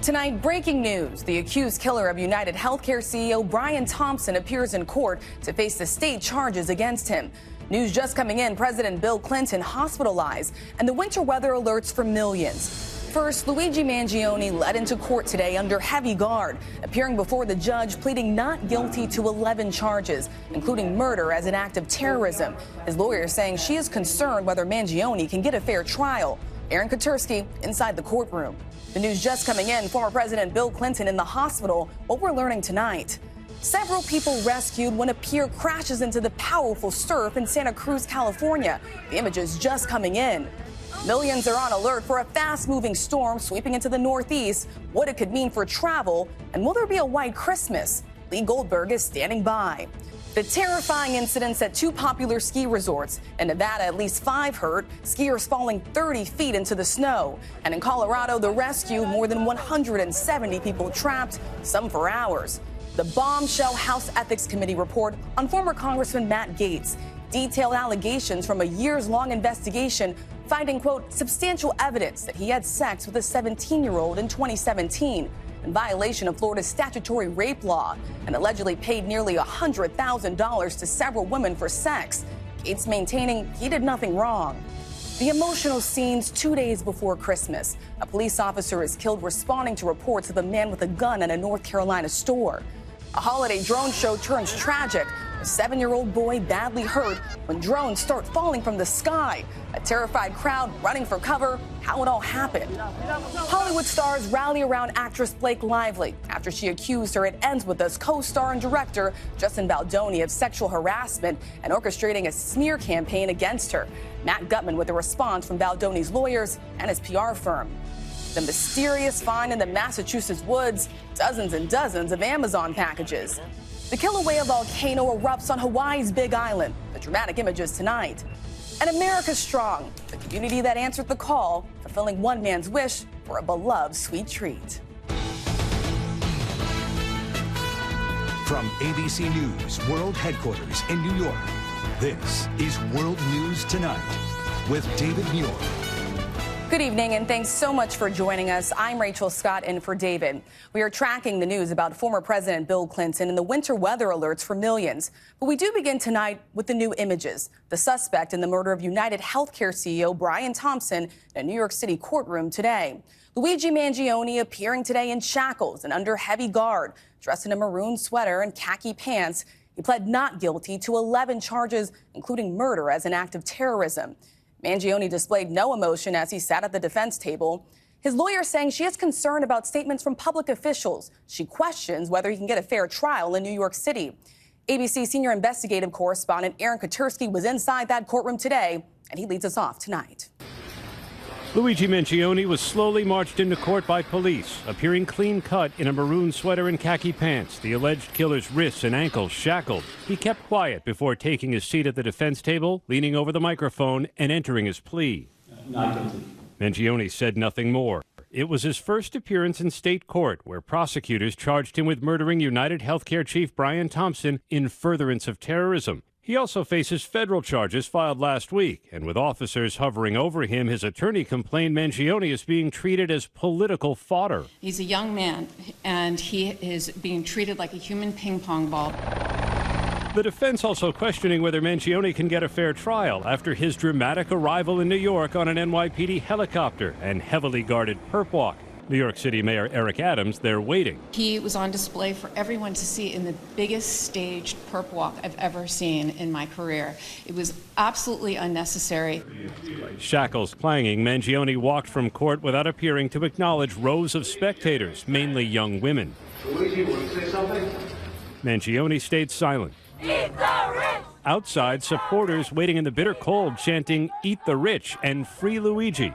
Tonight, breaking news. The accused killer of United Healthcare CEO Brian Thompson appears in court to face the state charges against him. News just coming in, President Bill Clinton hospitalized, and the winter weather alerts for millions. First, Luigi Mangione led into court today under heavy guard, appearing before the judge pleading not guilty to 11 charges, including murder as an act of terrorism. His lawyer saying she is concerned whether Mangione can get a fair trial. Katersky inside the courtroom. The news just coming in, former President Bill Clinton in the hospital. What we're learning tonight. Several people rescued when a pier crashes into the powerful surf in Santa Cruz, California. The images just coming in. Millions are on alert for a fast-moving storm sweeping into the Northeast, what it could mean for travel, and will there be a white Christmas? Lee Goldberg is standing by. The terrifying incidents at two popular ski resorts. In Nevada, at least 5 hurt, skiers falling 30 feet into the snow. And in Colorado, the rescue, more than 170 people trapped, some for hours. The bombshell House Ethics Committee report on former Congressman Matt Gaetz. Detailed allegations from a years-long investigation finding, quote, substantial evidence that he had sex with a 17-year-old in 2017. In violation of Florida's statutory rape law, and allegedly paid nearly $100,000 to several women for sex. Gaetz maintaining he did nothing wrong. The emotional scenes 2 days before Christmas. A police officer is killed responding to reports of a man with a gun in a North Carolina store. A holiday drone show turns tragic. A 7-year-old boy badly hurt when drones start falling from the sky. A terrified crowd running for cover. How it all happened. Hollywood stars rally around actress Blake Lively after she accused her It Ends With Us co-star and director Justin Baldoni of sexual harassment and orchestrating a smear campaign against her. Matt Gutman with a response from Baldoni's lawyers and his PR firm. The mysterious find in the Massachusetts woods, dozens and dozens of Amazon packages. The Kilauea volcano erupts on Hawaii's Big Island. The dramatic images tonight. And America Strong, the community that answered the call, fulfilling one man's wish for a beloved sweet treat. From ABC News World Headquarters in New York, this is World News Tonight with David Muir. Good evening, and thanks so much for joining us. I'm Rachel Scott in for David. We are tracking the news about former President Bill Clinton and the winter weather alerts for millions. But we do begin tonight with the new images. The suspect in the murder of United Healthcare CEO Brian Thompson in a New York City courtroom today. Luigi Mangione appearing today in shackles and under heavy guard, dressed in a maroon sweater and khaki pants. He pled not guilty to 11 charges, including murder as an act of terrorism. Mangione displayed no emotion as he sat at the defense table. His lawyer saying she is concerned about statements from public officials. She questions whether he can get a fair trial in New York City. ABC senior investigative correspondent Katersky was inside that courtroom today, and he leads us off tonight. Luigi Mangione was slowly marched into court by police, appearing clean-cut in a maroon sweater and khaki pants, the alleged killer's wrists and ankles shackled. He kept quiet before taking his seat at the defense table, leaning over the microphone and entering his plea. Not guilty. Mangione said nothing more. It was his first appearance in state court, where prosecutors charged him with murdering United Healthcare chief Brian Thompson in furtherance of terrorism. He also faces federal charges filed last week, and with officers hovering over him, his attorney complained Mangione is being treated as political fodder. He's a young man, and he is being treated like a human ping pong ball. The defense also questioning whether Mangione can get a fair trial after his dramatic arrival in New York on an NYPD helicopter and heavily guarded perp walk. New York City Mayor Eric Adams there waiting. He was on display for everyone to see in the biggest staged perp walk I've ever seen in my career. It was absolutely unnecessary. Shackles clanging, Mangione walked from court without appearing to acknowledge rows of spectators, mainly young women. Luigi, want to say something? Mangione stayed silent. Eat the rich! Outside, supporters waiting in the bitter cold chanting, "Eat the rich" and "Free Luigi."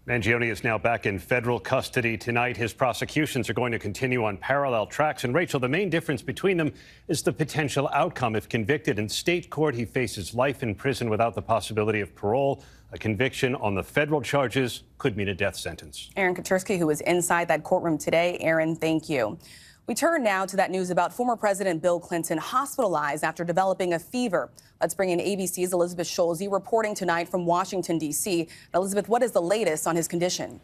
Mangione is now back in federal custody tonight. His prosecutions are going to continue on parallel tracks. And Rachel, the main difference between them is the potential outcome. If convicted in state court, he faces life in prison without the possibility of parole. A conviction on the federal charges could mean a death sentence. Katersky, who was inside that courtroom today. Aaron, thank you. We turn now to that news about former President Bill Clinton hospitalized after developing a fever. Let's bring in ABC's Elizabeth Schulze reporting tonight from Washington, D.C. Elizabeth, what is the latest on his condition?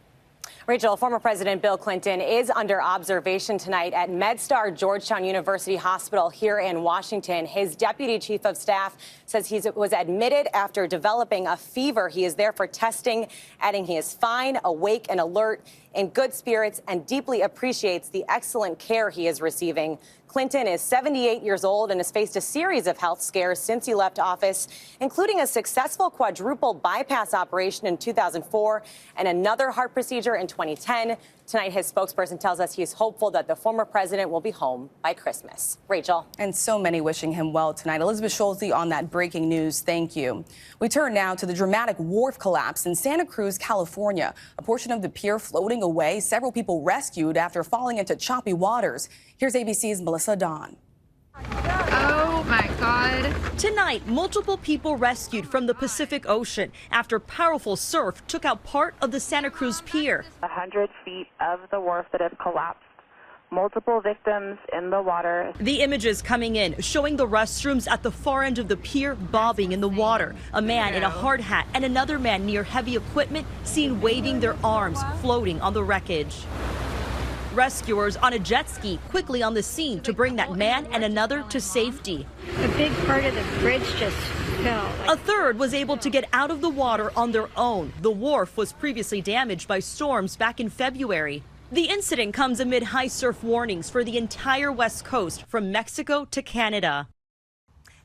Rachel, former President Bill Clinton is under observation tonight at MedStar Georgetown University Hospital here in Washington. His deputy chief of staff says he was admitted after developing a fever. He is there for testing, adding he is fine, awake and alert, in good spirits, and deeply appreciates the excellent care he is receiving. Clinton is 78 years old and has faced a series of health scares since he left office, including a successful quadruple bypass operation in 2004 and another heart procedure in 2010. Tonight, his spokesperson tells us he is hopeful that the former president will be home by Christmas. Rachel. And so many wishing him well tonight. Elizabeth Schulze on that breaking news. Thank you. We turn now to the dramatic wharf collapse in Santa Cruz, California. A portion of the pier floating away, several people rescued after falling into choppy waters. Here's ABC's Melissa Dawn. Oh my God. Tonight, multiple people rescued from the Pacific Ocean after powerful surf took out part of the Santa Cruz pier. 100 feet of the wharf that have collapsed. Multiple victims in the water. The images coming in showing the restrooms at the far end of the pier bobbing in the water. A man in a hard hat and another man near heavy equipment seen waving their arms, floating on the wreckage. Rescuers on a jet ski quickly on the scene to bring that man and another to safety. A big part of the bridge just fell. A third was able to get out of the water on their own. The wharf was previously damaged by storms back in February. The incident comes amid high surf warnings for the entire West Coast from Mexico to Canada.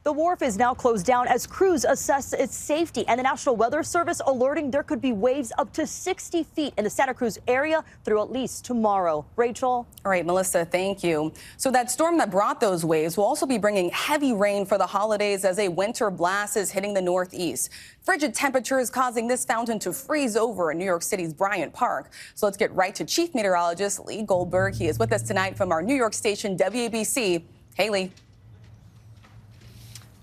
The wharf is now closed down as crews assess its safety, and the National Weather Service alerting there could be waves up to 60 feet in the Santa Cruz area through at least tomorrow. Rachel? All right, Melissa, thank you. So that storm that brought those waves will also be bringing heavy rain for the holidays as a winter blast is hitting the Northeast. Frigid temperatures causing this fountain to freeze over in New York City's Bryant Park. So let's get right to Chief Meteorologist Lee Goldberg. He is with us tonight from our New York station, WABC. Hey, Lee.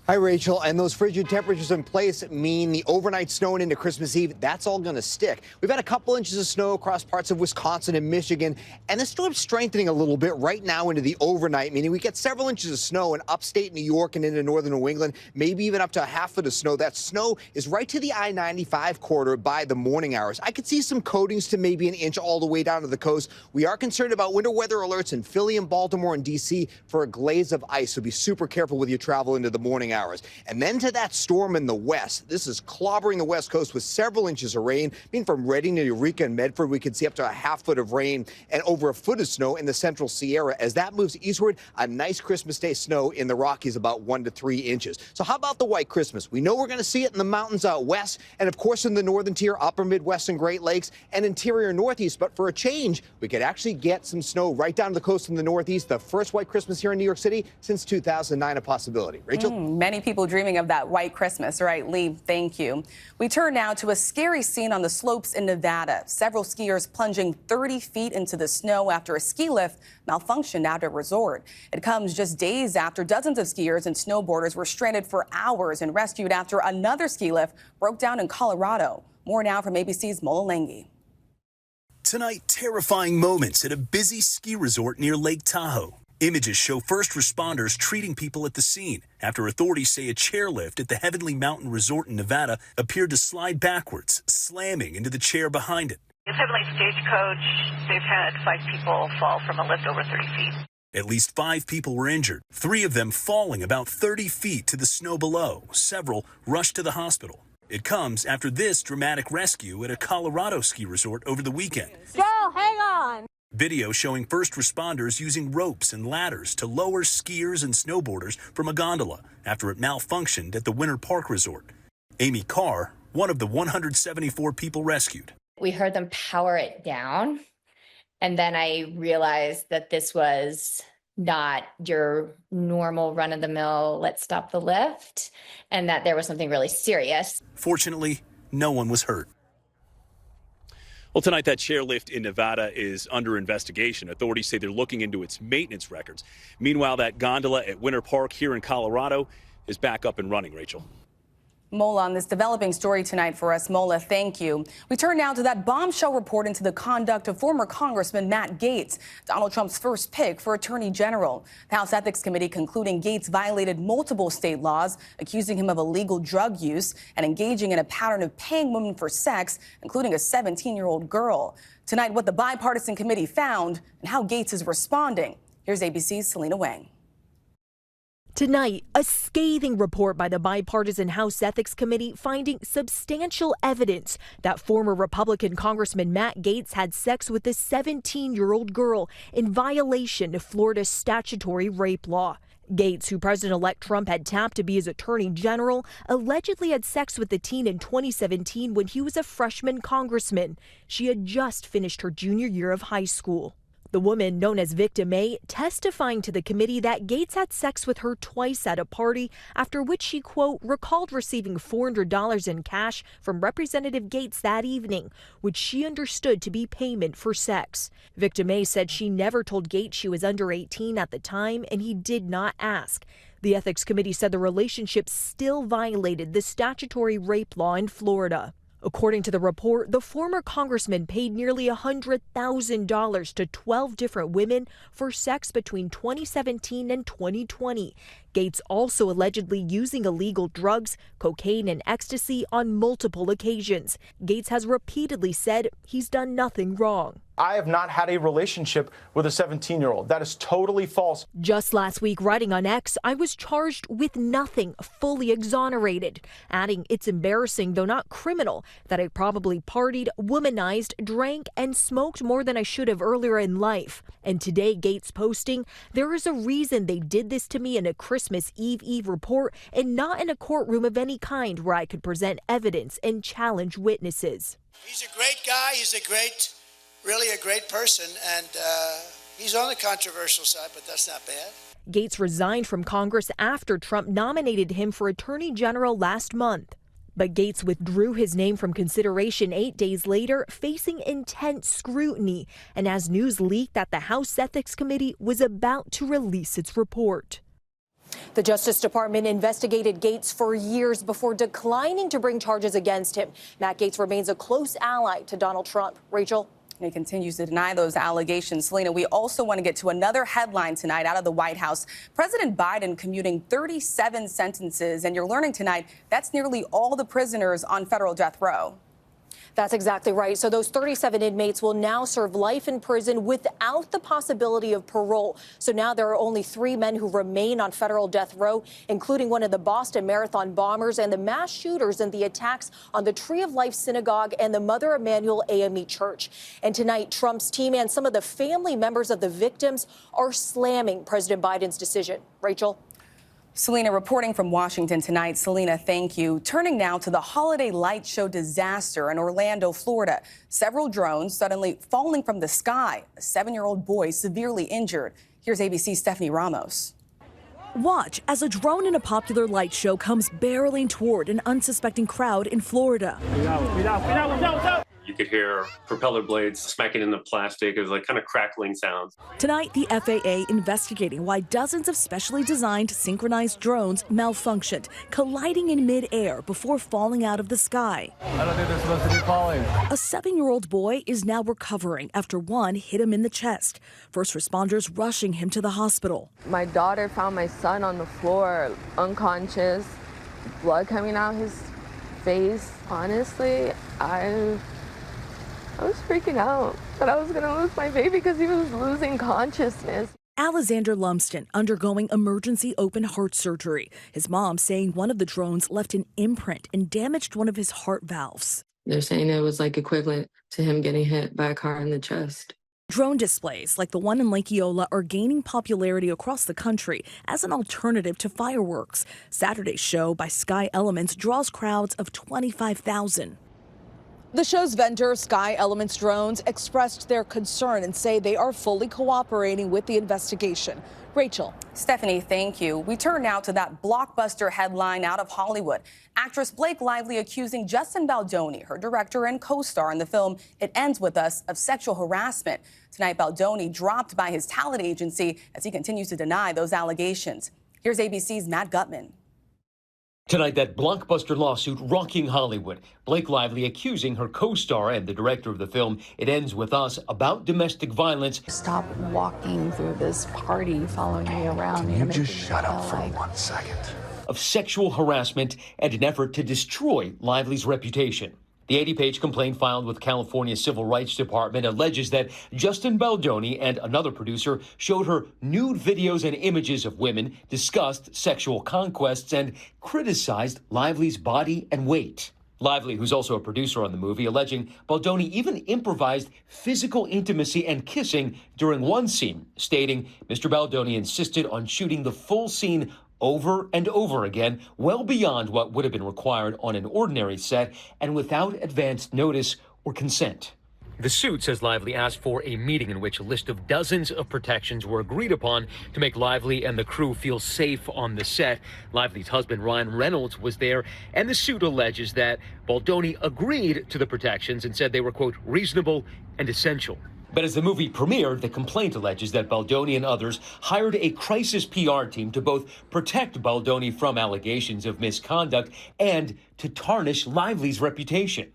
Hi, Rachel. And those frigid temperatures in place mean the overnight snow and into Christmas Eve, that's all going to stick. We've had a couple inches of snow across parts of Wisconsin and Michigan, and the storm's strengthening a little bit right now into the overnight, meaning we get several inches of snow in upstate New York and into northern New England, maybe even up to a half foot of snow. That snow is right to the I-95 corridor by the morning hours. I could see some coatings to maybe an inch all the way down to the coast. We are concerned about winter weather alerts in Philly and Baltimore and D.C. for a glaze of ice, so be super careful with your travel into the morning hours. And then to that storm in the west. This is clobbering the west coast with several inches of rain. I mean, from Reading to Eureka and Medford, we can see up to a half foot of rain and over a foot of snow in the central Sierra. As that moves eastward, a nice Christmas Day snow in the Rockies, about 1 to 3 inches. So how about the white Christmas? We know we're going to see it in the mountains out west and, of course, in the northern tier, upper Midwest and Great Lakes and interior Northeast. But for a change, we could actually get some snow right down to the coast in the Northeast. The first white Christmas here in New York City since 2009, a possibility. Rachel? Many people dreaming of that white Christmas. Right, Lee, thank you. We turn now to a scary scene on the slopes in Nevada. Several skiers plunging 30 feet into the snow after a ski lift malfunctioned at a resort. It comes just days after dozens of skiers and snowboarders were stranded for hours and rescued after another ski lift broke down in Colorado. More now from ABC's Mola Lenghi. Tonight, terrifying moments at a busy ski resort near Lake Tahoe. Images show first responders treating people at the scene after authorities say a chairlift at the Heavenly Mountain Resort in Nevada appeared to slide backwards, slamming into the chair behind it. It's Heavenly Stagecoach. They've had 5 people fall from a lift over 30 feet. At least 5 people were injured, 3 of them falling about 30 feet to the snow below. Several rushed to the hospital. It comes after this dramatic rescue at a Colorado ski resort over the weekend. Joe, hang on. Video showing first responders using ropes and ladders to lower skiers and snowboarders from a gondola after it malfunctioned at the Winter Park Resort. Amy Carr, one of the 174 people rescued. We heard them power it down, and then I realized that this was not your normal run-of-the-mill, let's stop the lift, and that there was something really serious. Fortunately, no one was hurt. Well, tonight, that chairlift in Nevada is under investigation. Authorities say they're looking into its maintenance records. Meanwhile, that gondola at Winter Park here in Colorado is back up and running, Rachel. Mola, on this developing story tonight for us. Mola, thank you. We turn now to that bombshell report into the conduct of former Congressman Matt Gaetz, Donald Trump's first pick for Attorney General. The House Ethics Committee concluding Gaetz violated multiple state laws, accusing him of illegal drug use and engaging in a pattern of paying women for sex, including a 17-year-old girl. Tonight, what the bipartisan committee found and how Gaetz is responding. Here's ABC's Selena Wang. Tonight, a scathing report by the bipartisan House Ethics Committee finding substantial evidence that former Republican Congressman Matt Gaetz had sex with a 17-year-old girl in violation of Florida's statutory rape law. Gaetz, who President-elect Trump had tapped to be his attorney general, allegedly had sex with the teen in 2017 when he was a freshman congressman. She had just finished her junior year of high school. The woman, known as Victim A, testifying to the committee that Gaetz had sex with her twice at a party, after which she, quote, recalled receiving $400 in cash from Representative Gaetz that evening, which she understood to be payment for sex. Victim A said she never told Gaetz she was under 18 at the time, and he did not ask. The Ethics Committee said the relationship still violated the statutory rape law in Florida. According to the report, the former congressman paid nearly $100,000 to 12 different women for sex between 2017 and 2020. Gaetz also allegedly using illegal drugs, cocaine and ecstasy on multiple occasions. Gaetz has repeatedly said he's done nothing wrong. I have not had a relationship with a 17-year-old. That is totally false. Just last week, writing on X, I was charged with nothing, fully exonerated. Adding, it's embarrassing, though not criminal, that I probably partied, womanized, drank, and smoked more than I should have earlier in life. And today, Gaetz posting, there is a reason they did this to me in a Christmas Eve report and not in a courtroom of any kind where I could present evidence and challenge witnesses. He's a great guy. Really a great person, and he's on the controversial side, but that's not bad. Gaetz resigned from Congress after Trump nominated him for Attorney General last month. But Gaetz withdrew his name from consideration 8 days later, facing intense scrutiny, and as news leaked that the House Ethics Committee was about to release its report. The Justice Department investigated Gaetz for years before declining to bring charges against him. Matt Gaetz remains a close ally to Donald Trump. Rachel? He continues to deny those allegations. Selena, we also want to get to another headline tonight out of the White House. President Biden commuting 37 sentences, and you're learning tonight that's nearly all the prisoners on federal death row. That's exactly right. So those 37 inmates will now serve life in prison without the possibility of parole. So now there are only 3 men who remain on federal death row, including one of the Boston Marathon bombers and the mass shooters in the attacks on the Tree of Life Synagogue and the Mother Emanuel AME Church. And tonight, Trump's team and some of the family members of the victims are slamming President Biden's decision. Rachel? Selena reporting from Washington tonight. Selena, thank you. Turning now to the holiday light show disaster in Orlando, Florida. Several drones suddenly falling from the sky. A 7-year-old boy severely injured. Here's ABC's Stephanie Ramos. Watch as a drone in a popular light show comes barreling toward an unsuspecting crowd in Florida. You could hear propeller blades smacking into plastic. It was like kind of crackling sounds. Tonight, the FAA investigating why dozens of specially designed synchronized drones malfunctioned, colliding in midair before falling out of the sky. I don't think they're supposed to be falling. A 7-year-old boy is now recovering after one hit him in the chest. First responders rushing him to the hospital. My daughter found my son on the floor, unconscious, blood coming out his face. Honestly, I was freaking out that I was going to lose my baby because he was losing consciousness. Alexander Lumsden undergoing emergency open heart surgery. His mom saying one of the drones left an imprint and damaged one of his heart valves. They're saying it was like equivalent to him getting hit by a car in the chest. Drone displays like the one in Lake Tahoe are gaining popularity across the country as an alternative to fireworks. Saturday's show by Sky Elements draws crowds of 25,000. The show's vendor, Sky Elements Drones, expressed their concern and say they are fully cooperating with the investigation. Rachel. Stephanie, thank you. We turn now to that blockbuster headline out of Hollywood. Actress Blake Lively accusing Justin Baldoni, her director and co-star in the film It Ends With Us, of sexual harassment. Tonight, Baldoni dropped by his talent agency as he continues to deny those allegations. Here's ABC's Matt Gutman. Tonight, that blockbuster lawsuit rocking Hollywood. Blake Lively accusing her co-star and the director of the film It Ends With Us about domestic violence. Stop walking through this party, following me around. Can you just shut up for 1 second? Of sexual harassment and an effort to destroy Lively's reputation. The 80-page complaint filed with California's Civil Rights Department alleges that Justin Baldoni and another producer showed her nude videos and images of women, discussed sexual conquests, and criticized Lively's body and weight. Lively, who's also a producer on the movie, alleging Baldoni even improvised physical intimacy and kissing during one scene, stating Mr. Baldoni insisted on shooting the full scene over and over again, well beyond what would have been required on an ordinary set and without advance notice or consent. The suit says Lively asked for a meeting in which a list of dozens of protections were agreed upon to make Lively and the crew feel safe on the set. Lively's husband, Ryan Reynolds, was there, and the suit alleges that Baldoni agreed to the protections and said they were, quote, reasonable and essential. But as the movie premiered, the complaint alleges that Baldoni and others hired a crisis PR team to both protect Baldoni from allegations of misconduct and to tarnish Lively's reputation.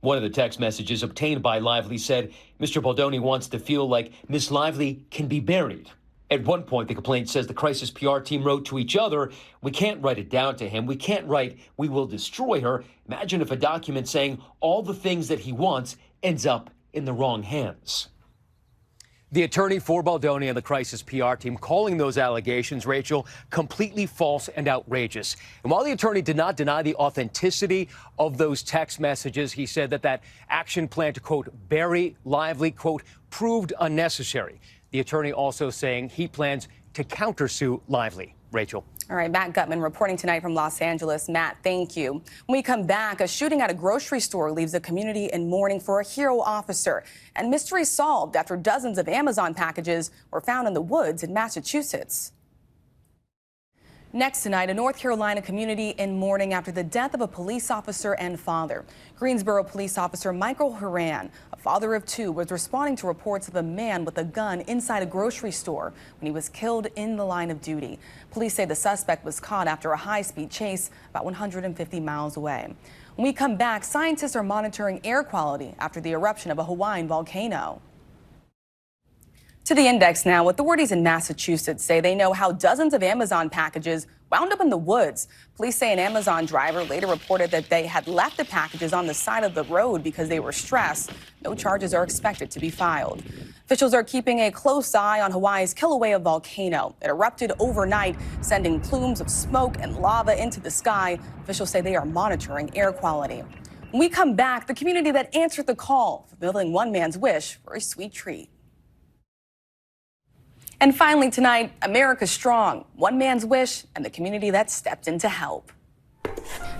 One of the text messages obtained by Lively said, Mr. Baldoni wants to feel like Miss Lively can be buried. At one point, the complaint says the crisis PR team wrote to each other, we can't write it down to him. We can't write, we will destroy her. Imagine if a document saying all the things that he wants ends up in the wrong hands. The attorney for Baldoni and the crisis PR team calling those allegations, Rachel, completely false and outrageous. And while the attorney did not deny the authenticity of those text messages, he said that that action plan to, quote, bury Lively, quote, proved unnecessary. The attorney also saying he plans to countersue Lively. Rachel. All right, Matt Gutman reporting tonight from Los Angeles. Matt, thank you. When we come back, a shooting at a grocery store leaves the community in mourning for a hero officer. And mystery solved after dozens of Amazon packages were found in the woods in Massachusetts. Next tonight, a North Carolina community in mourning after the death of a police officer and father. Greensboro police officer Michael Horan, a father of two, was responding to reports of a man with a gun inside a grocery store when he was killed in the line of duty. Police say the suspect was caught after a high-speed chase about 150 miles away. When we come back, scientists are monitoring air quality after the eruption of a Hawaiian volcano. To the index now, authorities in Massachusetts say they know how dozens of Amazon packages wound up in the woods. Police say an Amazon driver later reported that they had left the packages on the side of the road because they were stressed. No charges are expected to be filed. Officials are keeping a close eye on Hawaii's Kilauea volcano. It erupted overnight, sending plumes of smoke and lava into the sky. Officials say they are monitoring air quality. When we come back, the community that answered the call, fulfilling one man's wish for a sweet treat. And finally tonight, America Strong, one man's wish and the community that stepped in to help.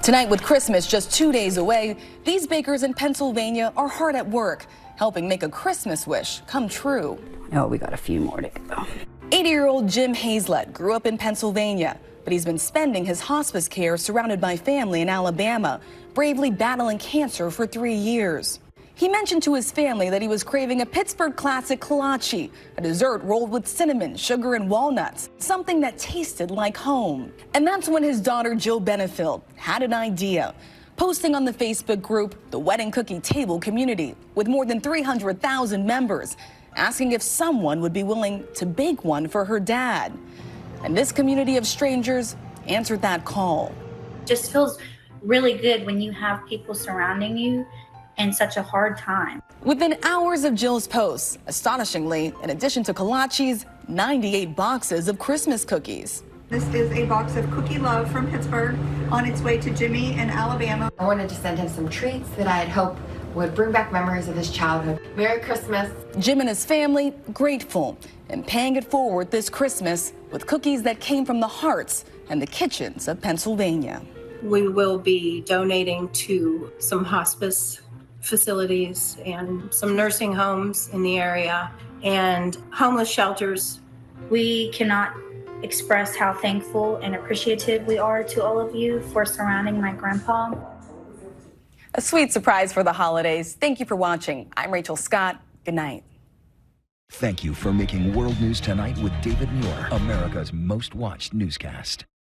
Tonight, with Christmas just 2 days away, these bakers in Pennsylvania are hard at work, helping make a Christmas wish come true. Oh, we got a few more to go. 80-year-old Jim Hazlett grew up in Pennsylvania, but he's been spending his hospice care surrounded by family in Alabama, bravely battling cancer for 3 years. He mentioned to his family that he was craving a Pittsburgh classic kolache, a dessert rolled with cinnamon, sugar, and walnuts, something that tasted like home. And that's when his daughter, Jill Benefield, had an idea, posting on the Facebook group, the Wedding Cookie Table Community, with more than 300,000 members, asking if someone would be willing to bake one for her dad. And this community of strangers answered that call. Just feels really good when you have people surrounding you in such a hard time. Within hours of Jill's posts, astonishingly, in addition to kolaches, 98 boxes of Christmas cookies. This is a box of Cookie Love from Pittsburgh on its way to Jimmy in Alabama. I wanted to send him some treats that I had hoped would bring back memories of his childhood. Merry Christmas. Jim and his family grateful and paying it forward this Christmas with cookies that came from the hearts and the kitchens of Pennsylvania. We will be donating to some hospice facilities and some nursing homes in the area and homeless shelters. We cannot express how thankful and appreciative we are to all of you for surrounding my grandpa. A sweet surprise for the holidays. Thank you for watching. I'm Rachel Scott. Good night. Thank you for making World News Tonight with David Muir, America's most watched newscast.